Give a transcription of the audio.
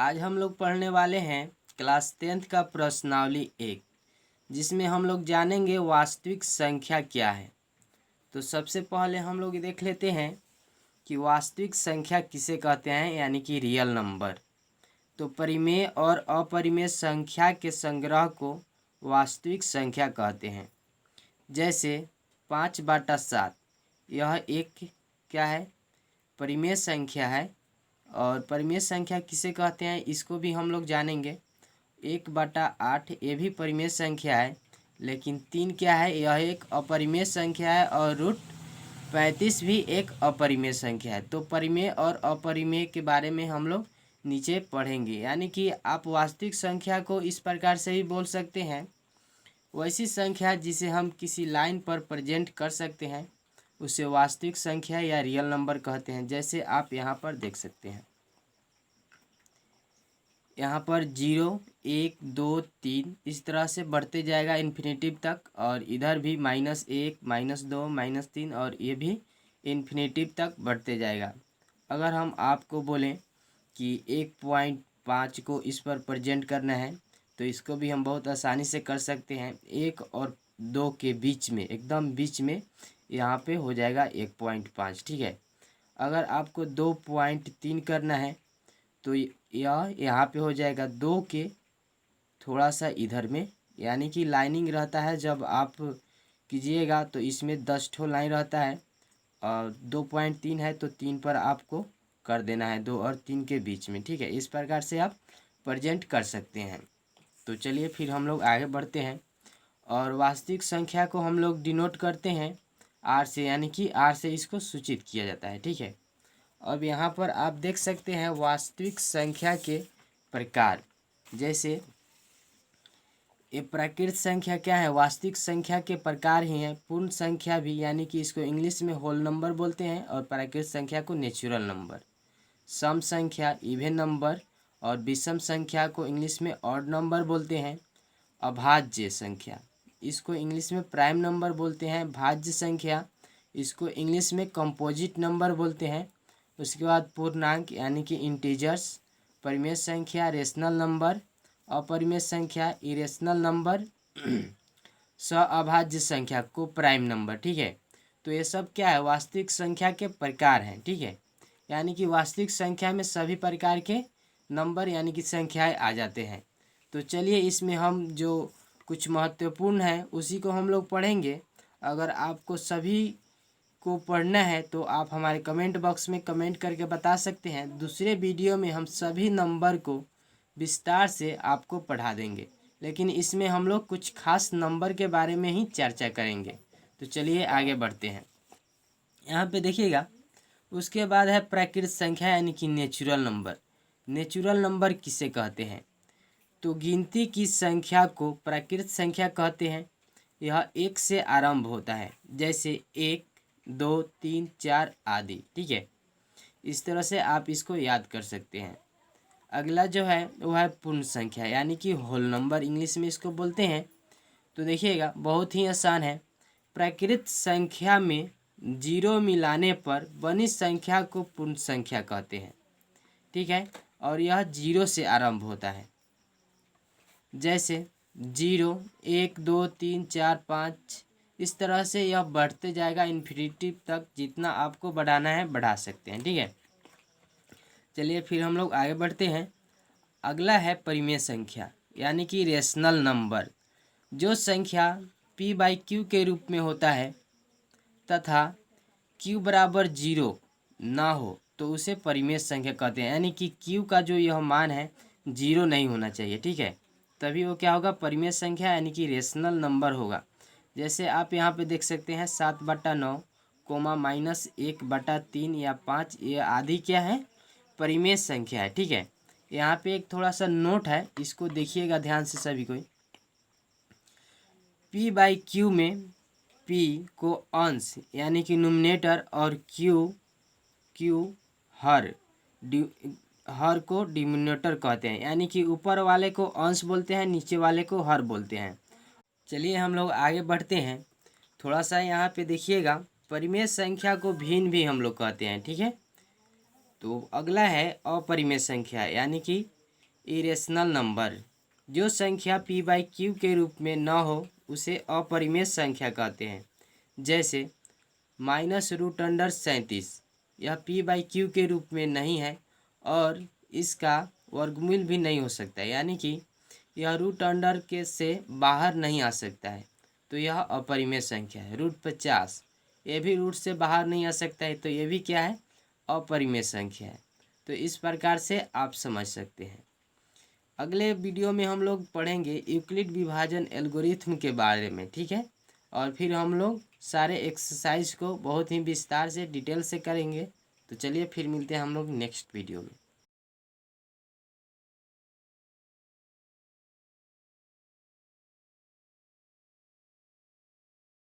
आज हम लोग पढ़ने वाले हैं क्लास 10th का प्रश्नावली 1, जिसमें हम लोग जानेंगे वास्तविक संख्या क्या है। तो सबसे पहले हम लोग देख लेते हैं कि वास्तविक संख्या किसे कहते हैं, यानी कि रियल नंबर। तो परिमेय और अपरिमेय संख्या के संग्रह को वास्तविक संख्या कहते हैं। जैसे 5/7 यह एक क्या है, परिमेय संख्या है। और परिमेय संख्या किसे कहते हैं इसको भी हम लोग जानेंगे। 1/8 ये भी परिमेय संख्या है, लेकिन 3 क्या है, यह एक अपरिमेय संख्या है। और √35 भी एक अपरिमेय संख्या है। तो परिमेय और अपरिमेय के बारे में हम लोग नीचे पढ़ेंगे। यानी कि आप वास्तविक संख्या को इस प्रकार से भी बोल सकते हैं, वैसी संख्या जिसे हम किसी लाइन पर प्रेजेंट कर सकते हैं उसे वास्तविक संख्या या रियल नंबर कहते हैं। जैसे आप यहाँ पर देख सकते हैं, यहाँ पर 0, 1, 2, 3 इस तरह से बढ़ते जाएगा इन्फिनेटिव तक। और इधर भी -1, -2, -3 और ये भी इन्फिनेटिव तक बढ़ते जाएगा। अगर हम आपको बोलें कि 1.5 को इस पर प्रेजेंट करना है तो इसको भी हम बहुत आसानी से कर सकते हैं। 1 और 2 के बीच में, एकदम बीच में यहाँ पे हो जाएगा 1.5। ठीक है। अगर आपको 2.3 करना है तो यह यहाँ पे हो जाएगा 2 के थोड़ा सा इधर में, यानी कि लाइनिंग रहता है। जब आप कीजिएगा तो इसमें 10 ठो लाइन रहता है और 2.3 है तो 3 पर आपको कर देना है, 2 और 3 के बीच में। ठीक है, इस प्रकार से आप प्रेजेंट कर सकते हैं। तो चलिए फिर हम लोग आगे बढ़ते हैं। और वास्तविक संख्या को हम लोग डिनोट करते हैं R से, यानी कि R से इसको सूचित किया जाता है। ठीक है। अब यहाँ पर आप देख सकते हैं वास्तविक संख्या के प्रकार। जैसे ये प्राकृत संख्या क्या है, वास्तविक संख्या के प्रकार ही हैं। पूर्ण संख्या भी, यानी कि इसको इंग्लिश में होल नंबर बोलते हैं, और प्राकृत संख्या को नेचुरल नंबर। सम संख्या इवन नंबर, और विषम संख्या को इंग्लिश में ऑड नंबर बोलते हैं। अभाज्य संख्या, इसको इंग्लिश में प्राइम नंबर बोलते हैं। भाज्य संख्या, इसको इंग्लिश में कंपोजिट नंबर बोलते हैं। उसके बाद पूर्णांक यानी कि इंटीजर्स। परिमेय संख्या रेशनल नंबर। अपरिमेय संख्या इरेशनल नंबर। अभाज्य संख्या को प्राइम नंबर। ठीक है। तो ये सब क्या है, वास्तविक संख्या के प्रकार हैं। ठीक है, यानी कि वास्तविक संख्या में सभी प्रकार के नंबर यानी कि संख्याएं आ जाते हैं। तो चलिए इसमें हम जो कुछ महत्वपूर्ण है उसी को हम लोग पढ़ेंगे। अगर आपको सभी को पढ़ना है तो आप हमारे कमेंट बॉक्स में कमेंट करके बता सकते हैं। दूसरे वीडियो में हम सभी नंबर को विस्तार से आपको पढ़ा देंगे, लेकिन इसमें हम लोग कुछ खास नंबर के बारे में ही चर्चा करेंगे। तो चलिए आगे बढ़ते हैं। यहाँ पे देखिएगा, उसके बाद है प्राकृत संख्या यानी कि नेचुरल नंबर। नेचुरल नंबर किसे कहते हैं, तो गिनती की संख्या को प्राकृत संख्या कहते हैं। यह 1 से आरंभ होता है, जैसे 1, 2, 3, 4 आदि। ठीक है, इस तरह से आप इसको याद कर सकते हैं। अगला जो है वो है पूर्ण संख्या, यानी कि होल नंबर इंग्लिश में इसको बोलते हैं। तो देखिएगा बहुत ही आसान है। प्राकृत संख्या में 0 मिलाने पर बनी संख्या को पूर्ण संख्या कहते हैं। ठीक है, और यह 0 से आरंभ होता है। जैसे 0, 1, 2, 3, 4, 5 इस तरह से यह बढ़ते जाएगा इन्फिनिटी तक। जितना आपको बढ़ाना है बढ़ा सकते हैं। ठीक है, चलिए फिर हम लोग आगे बढ़ते हैं। अगला है परिमेय संख्या यानी कि रेशनल नंबर। जो संख्या p/q के रूप में होता है तथा q बराबर 0 ना हो तो उसे परिमेय संख्या कहते हैं। यानी कि q का जो यह मान है 0 नहीं होना चाहिए। ठीक है, तभी वो क्या होगा, परिमेय संख्या यानी कि रेशनल नंबर होगा। जैसे आप यहाँ पे देख सकते हैं 7/9, -1/3 या 5, ये आदि क्या है, परिमेय संख्या है। ठीक है, यहाँ पे एक थोड़ा सा नोट है, इसको देखिएगा ध्यान से सभी कोई। p/q में p को अंश यानी कि न्यूमरेटर और q हर को डिनोमिनेटर कहते हैं। यानी कि ऊपर वाले को अंश बोलते हैं, नीचे वाले को हर बोलते हैं। चलिए हम लोग आगे बढ़ते हैं। थोड़ा सा यहाँ पे देखिएगा, परिमेय संख्या को भिन्न भी हम लोग कहते हैं। ठीक है, तो अगला है अपरिमेय संख्या यानी कि इरेशनल नंबर। जो संख्या p बाई क्यू के रूप में न हो उसे अपरिमेय संख्या कहते हैं। जैसे -√37 यह p बाई क्यू के रूप में नहीं है और इसका वर्गमूल भी नहीं हो सकता है, यानी कि यह रूट अंडर के से बाहर नहीं आ सकता है, तो यह अपरिमेय संख्या है। √50 ये भी रूट से बाहर नहीं आ सकता है, तो ये भी क्या है, अपरिमेय संख्या है। तो इस प्रकार से आप समझ सकते हैं। अगले वीडियो में हम लोग पढ़ेंगे यूक्लिड विभाजन एल्गोरिथम के बारे में, ठीक है। और फिर हम लोग सारे एक्सरसाइज को बहुत ही विस्तार से डिटेल से करेंगे। तो चलिए फिर मिलते हैं हम लोग नेक्स्ट वीडियो में।